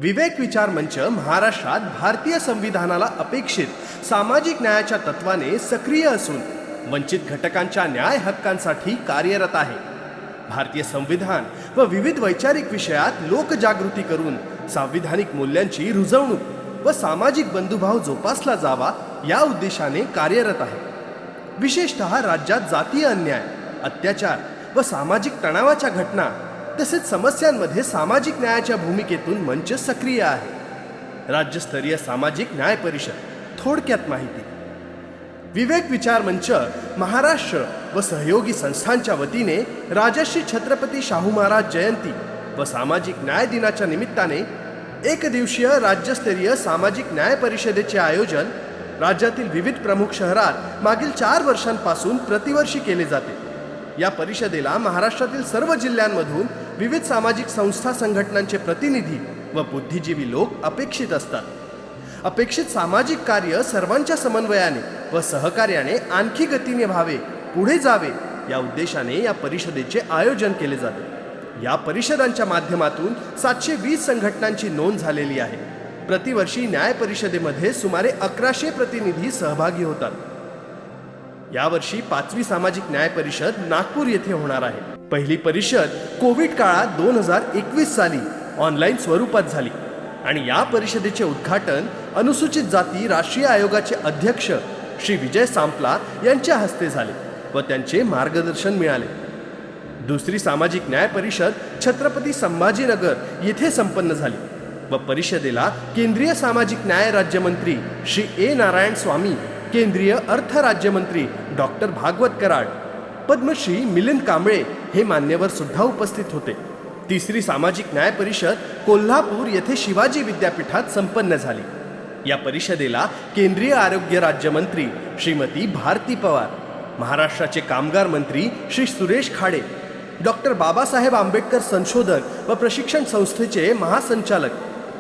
विवेक विचार मंच महाराष्ट्रात भारतीय संविधानाला अपेक्षित सामाजिक न्यायाच्या तत्वाने सक्रिय असून वंचित घटकांच्या न्याय हक्कांसाठी कार्यरत आहे. भारतीय संविधान व विविध वैचारिक विषयात लोकजागृती करून संविधानिक मूल्यांची रुजवणूक व सामाजिक बंधुभाव जोपासला जावा या उद्देशाने कार्यरत आहे. विशेषतः राज्यात जातीय अन्याय, अत्याचार व सामाजिक तणावाच्या घटना तसेच समस्यांमध्ये सामाजिक न्यायाच्या भूमिकेतून मंच सक्रिय आहे. राज्यस्तरीय सामाजिक न्याय परिषद. थोडक्यात माहिती. विवेक विचार मंच महाराष्ट्र व सहयोगी संस्थांच्या वतीने राजर्षी छत्रपती शाहू महाराज जयंती व सामाजिक न्याय दिनाच्या निमित्ताने एक दिवसीय राज्यस्तरीय सामाजिक न्याय परिषदेचे आयोजन राज्यातील विविध प्रमुख शहरात मागील 4 वर्षांपासून प्रतिवर्षी केले जाते. या परिषदेला महाराष्ट्रातील सर्व जिल्ह्यांमधून विविध सामाजिक संस्था संघटनांचे प्रतिनिधी व बुद्धिजीवी लोक अपेक्षित असतात. अपेक्षित सामाजिक कार्य सर्वांच्या समन्वयाने व सहकार्याने आणखी गतीने व्हावे, पुढे जावे या उद्देशाने या परिषदेचे आयोजन केले जाते. या परिषदांच्या माध्यमातून 720 संघटनांची नोंद झालेली आहे. प्रतिवर्षी न्याय परिषदेमध्ये सुमारे 1100 प्रतिनिधी सहभागी होतात. यावर्षी 5वी सामाजिक न्याय परिषद नागपूर येथे होणार आहे. पहिली परिषद कोविड काळात 2021 साली ऑनलाईन स्वरूपात झाली आणि या परिषदेचे उद्घाटन अनुसूचित जाती राष्ट्रीय आयोगाचे अध्यक्ष श्री विजय सांपला यांच्या हस्ते झाले व त्यांचे मार्गदर्शन मिळाले. दुसरी सामाजिक न्याय परिषद छत्रपती संभाजीनगर येथे संपन्न झाली व परिषदेला केंद्रीय सामाजिक न्याय राज्यमंत्री श्री ए नारायण स्वामी, केंद्रीय अर्थ राज्यमंत्री डॉक्टर भागवत कराड, पद्मश्री मिलिंद कांबळे हे मान्यवर सुद्धा उपस्थित होते. तिसरी सामाजिक न्याय परिषद कोल्हापूर येथे शिवाजी विद्यापीठात संपन्न झाली. या परिषदेला केंद्रीय आरोग्य राज्यमंत्री श्रीमती भारती पवार, महाराष्ट्राचे कामगार मंत्री श्री सुरेश खाडे, डॉक्टर बाबासाहेब आंबेडकर संशोधन व प्रशिक्षण संस्थेचे महासंचालक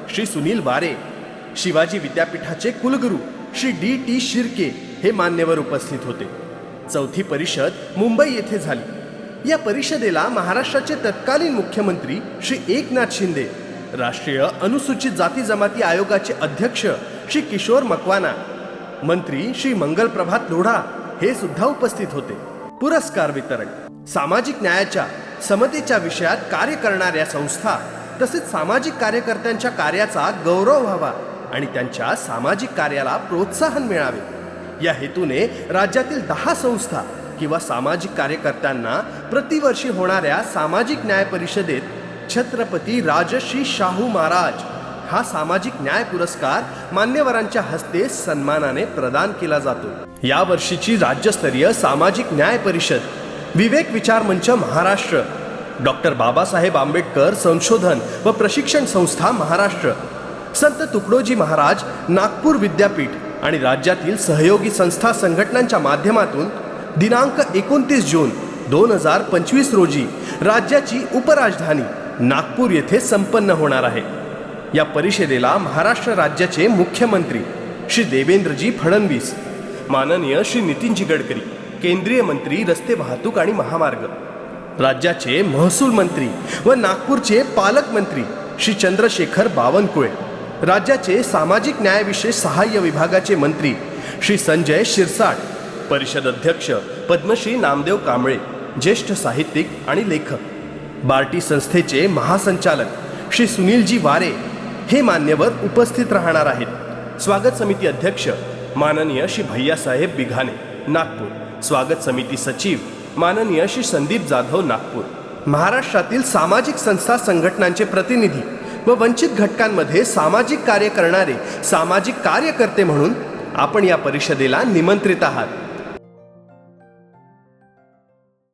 श्री सुनील वारे, शिवाजी विद्यापीठाचे कुलगुरू श्री डी शिर्के हे मान्यवर उपस्थित होते. चौथी परिषद मुंबई येथे झाली. या परिषदेला महाराष्ट्राचे तत्कालीन मुख्यमंत्री श्री एकनाथ शिंदे, राष्ट्रीय अनुसूचित जाती जमाती आयोगाचे अध्यक्ष श्री किशोर मकवाना, मंत्री श्री मंगल प्रभात लोढा हे सुद्धा उपस्थित होते. पुरस्कार वितरण. सामाजिक न्यायाच्या समतेच्या विषयात कार्य करणाऱ्या संस्था तसेच सामाजिक कार्यकर्त्यांच्या कार्याचा गौरव व्हावा आणि त्यांच्या सामाजिक कार्याला प्रोत्साहन मिळावे या हेतूने राज्यातील 10 संस्था किंवा सामाजिक कार्यकर्त्यांना प्रतिवर्षी होणाऱ्या सामाजिक न्याय परिषदेत छत्रपती राजर्षी शाहू महाराज हा सामाजिक न्याय पुरस्कार मान्यवरांच्या हस्ते सन्मानाने प्रदान केला जातो. या वर्षीची राज्यस्तरीय सामाजिक न्याय परिषद विवेक विचार मंच महाराष्ट्र, डॉक्टर बाबासाहेब आंबेडकर संशोधन व प्रशिक्षण संस्था महाराष्ट्र, संत तुकडोजी महाराज नागपूर विद्यापीठ आणि राज्यातील सहयोगी संस्था संघटनांच्या माध्यमातून दिनांक 29 जून 2025 रोजी राज्याची उपराजधानी नागपूर येथे संपन्न होणार आहे. या परिषदेला महाराष्ट्र राज्याचे मुख्यमंत्री श्री देवेंद्रजी फडणवीस, माननीय श्री नितीनजी गडकरी, केंद्रीय मंत्री रस्ते वाहतूक आणि महामार्ग, राज्याचे महसूल मंत्री व नागपूरचे पालकमंत्री श्री चंद्रशेखर बावनकुळे, राज्याचे सामाजिक न्यायाविषयी सहाय्य विभागाचे मंत्री श्री संजय शिरसाट, परिषद अध्यक्ष पद्मश्री नामदेव कांबळे, ज्येष्ठ साहित्यिक आणि लेखक, बार्टी संस्थेचे महासंचालक श्री सुनीलजी वारे हे मान्यवर उपस्थित राहणार आहेत. स्वागत समिती अध्यक्ष माननीय श्री भैयासाहेब बिघाने नागपूर, स्वागत समिती सचिव माननीय श्री संदीप जाधव नागपूर. महाराष्ट्रातील सामाजिक संस्था संघटनांचे प्रतिनिधी व वंचित घटकांमध्ये सामाजिक कार्य करणारे सामाजिक कार्यकर्ते म्हणून आपण या परिषदेला निमंत्रित आहात.